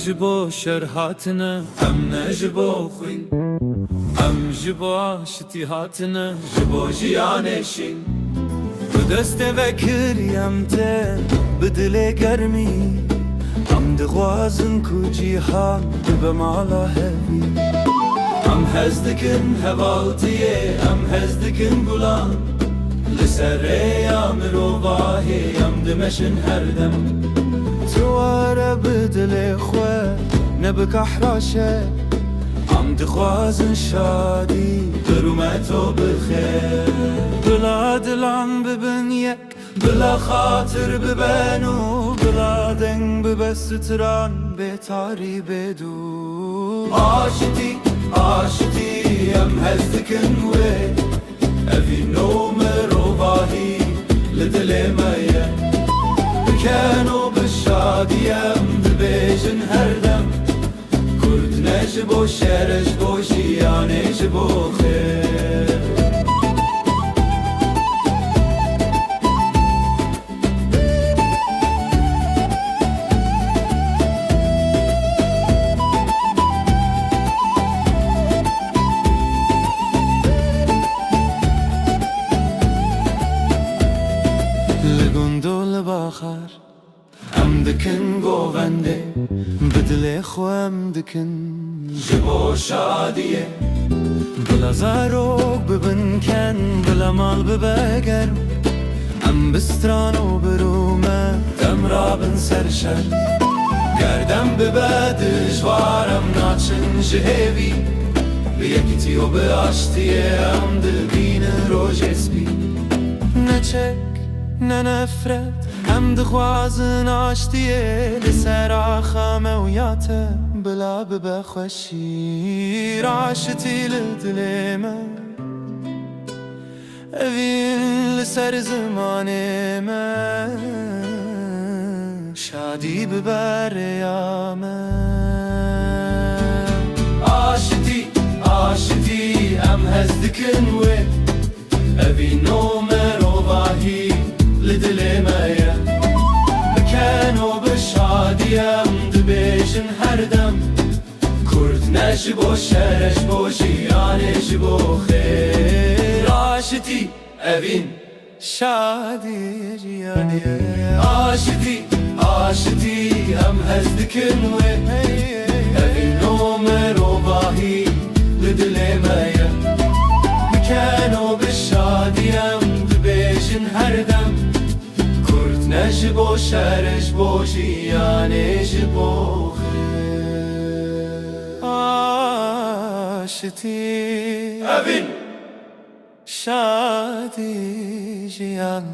جبو شرهاتنا ام نجبو خوين ام جبو عاشتي هاتنا جبو جيانشين بدست وكر يمته بدل گرمی ام دغوازن کو جیهان بمالا هوی ام هزدکن هوالتیه ام هزدکن گلان لسره امرو واهی ام دمشن هردم تواره بدل خواه نبک احراشه ام دخوازن شادی درومتو بخیر بلا دلان ببن یک بلا خاطر ببنو بلا دنگ ببستران بتاری بدو عاشتی عاشتی ام هزدکن وی افی نومر و باهی لدل مایه بکنو بشادی ام دبیجن هردم کرد نجبو شرش بو جیانش بو خیر لگندول باخر ام دکن گوونده بدل خوام دکن جبو شادیه بلا زاروک ببن کن بلا مال ببگر ام بسترانو برومه دم رابن سرشر گردم ببدش وارم ناچن جهوی بیکتی و بیاشتیه ام دلبین روش اسبی نچک نه نفرت هم دخوازن آشتیه لسر آخامه و یاته بلا ببخوشی راشتی لدلمه اوین لسر زمانمه شادی ببر یامه آشتی آشتی ام هزدکن وی اوین نومر و باهی لدل مایا بکنو بشادیم دبیجن هردم کرد نجبو شرش بو جیانش بو خیر عاشتی اوین شادی جیانی عاشتی عاشتی هم هزدکن وی اوین نومر و باهی لدل مایا بکنو بشادیم دبیجن هردم نجبو شرش بو جیانش بو خیر آشتی اوین شادی جیان